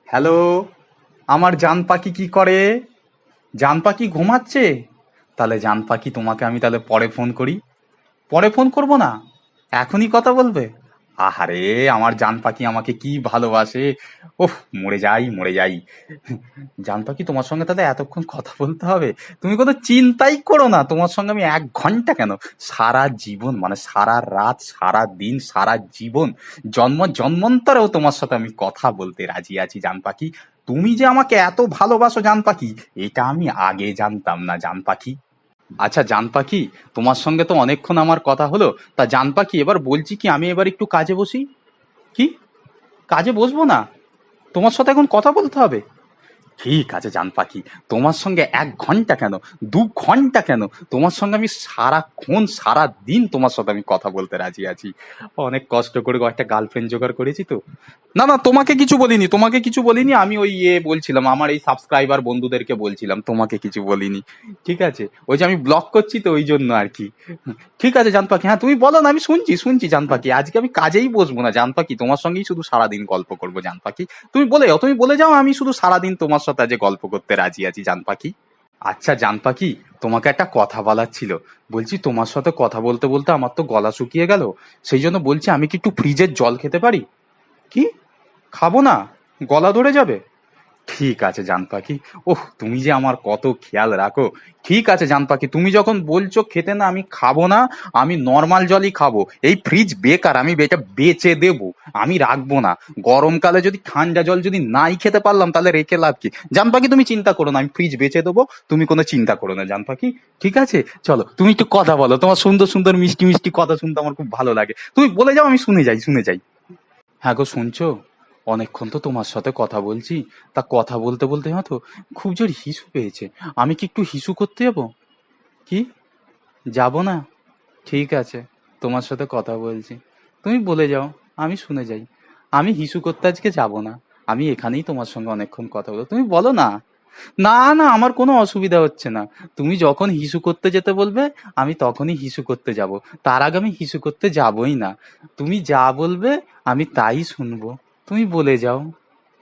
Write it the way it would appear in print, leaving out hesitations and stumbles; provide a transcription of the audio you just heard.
Hello, আমার জান পাখি কি করে? জান পাখি ঘুমাচ্ছে? তাহলে জান পাখি তোমাকে আমি তাহলে পরে ফোন করি। পরে ফোন করব না, এখনই কথা বলবে? আহারে, আমার জান পাখি আমাকে কি ভালোবাসে! ওহ, মরে যাই মরে যাই। জান পাখি, তোমার সঙ্গে তাহলে এতক্ষণ কথা বলতে হবে? তুমি কোনো চিন্তাই করো না, তোমার সঙ্গে আমি 1 ঘন্টা কেন, সারা জীবন, মানে সারা রাত, সারা দিন, সারা জীবন, জন্ম জন্মান্তরেও তোমার সাথে আমি কথা বলতে রাজি আছি জান পাখি। তুমি যে আমাকে এত ভালোবাসো জান পাখি, এটা আমি আগে জানতাম না জান পাখি। আচ্ছা জান পাখি, তোমার সঙ্গে তো অনেকক্ষণ আমার কথা হলো। তা জান পাখি, এবার বলছি কি, আমি এবার একটু কাজে বসি। কি? কাজে বসবো না? তোমার সাথে এখন কথা বলতে হবে? ঠিক আছে জান পাখি, তোমার সঙ্গে 1 ঘন্টা কেন, 2 ঘন্টা কেন, তোমার সঙ্গে আমি সারাক্ষণ সারা দিন তোমার সাথে আমি কথা বলতে রাজি আছি। অনেক কষ্ট করে একটা গার্লফ্রেন্ড জোগাড় করেছি তো। না না, তোমাকে কিছু বলিনি, তোমাকে কিছু বলিনি, আমি ওই বলছিলাম, আমার এই সাবস্ক্রাইবার বন্ধুদেরকে বলছিলাম, তোমাকে কিছু বলিনি। ঠিক আছে, ওই যে আমি ব্লগ করছি তো ওই জন্য আর কি। ঠিক আছে জান পাখি, হ্যাঁ তুমি বলো না, আমি শুনছি শুনছি জান পাখি। আজকে আমি কাজেই বসবো না জান পাখি, তোমার সঙ্গেই শুধু সারাদিন গল্প করবো জান পাখি। তুমি বলে যাও, তুমি বলে যাও, আমি শুধু সারাদিন তোমার সাথে আজ গল্প করতে রাজি আছি জান পাখি। আচ্ছা জান পাখি, তোমাকে একটা কথা বলার ছিল। বলছি, তোমার সাথে কথা বলতে বলতে আমার তো গলা শুকিয়ে গেল। সেই জন্য বলছি, আমি কি একটু ফ্রিজের জল খেতে পারি? কি? খাবো না? গলা ধরে যাবে? ঠিক আছে জান পাখি। ওহ, তুমি যে আমার কত খেয়াল রাখো। ঠিক আছে জান পাখি, তুমি যখন বলছো খেতে না, আমি খাবো না। আমি নর্মাল জলই খাবো। এই ফ্রিজ বেকার, আমি এটা বেচে দেবো। আমি রাখবো না। গরমকালে যদি ঠান্ডা জল যদি নাই খেতে পারলাম, তাহলে রেখে লাভ কি? জান পাখি, তুমি চিন্তা করো না, আমি ফ্রিজ বেচে দেবো। তুমি কোনো চিন্তা করো না জান পাখি। ঠিক আছে, চলো তুমি একটু কথা বলো, তোমার সুন্দর সুন্দর মিষ্টি মিষ্টি কথা শুনতে আমার খুব ভালো লাগে। তুমি বলে যাও, আমি শুনে যাই শুনে যাই। হ্যাঁ গো, শুনছো? অনেকক্ষণ তো তোমার সাথে কথা বলছি। তা কথা বলতে বলতে হ্যাঁ তো খুব জোর হিসু পেয়েছে। আমি কি একটু হিসু করতে যাবো? কি? যাবো না? ঠিক আছে, তোমার সাথে কথা বলছি, তুমি বলে যাও, আমি শুনে যাই। আমি হিসু করতে আজকে যাব না। আমি এখানেই তোমার সঙ্গে অনেকক্ষণ কথা বলবো, তুমি বলো না। না না, আমার কোনো অসুবিধা হচ্ছে না। তুমি যখন হিসু করতে যেতে বলবে, আমি তখনই হিসু করতে যাব। তার আগে আমি হিসু করতে যাবই না। তুমি যা বলবে আমি তাই শুনবো। তুমি বলে যাও।